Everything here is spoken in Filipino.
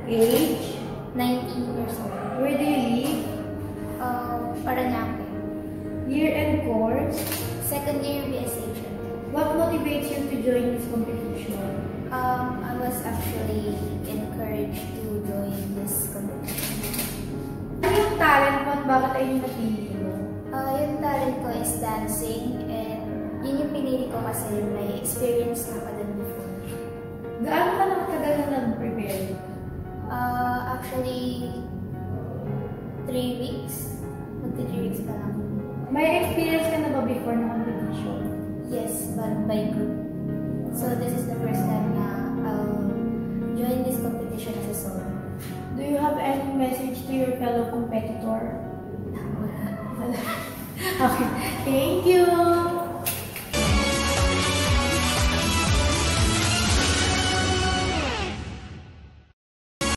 Age? 19 years old. Where do you live? Paranaque. Year and course? Second year BS Asian. What motivates you to join this competition? I was actually encouraged to join this competition. Ano yung talent mo at bakit ay yung napili mo? Yung talent ko is dancing, and yun yung pinili ko kasi may experience na ako dun before. Gaano ka nang tagal na nag-prepare? Actually, 3 weeks. Magti 3 weeks pa lang. May experience ka na ba before na competition? Yes, but by group. So this is the first time na I'll join this competition as a solo. Do you have any message to your fellow competitor? Wala. Okay, thank you!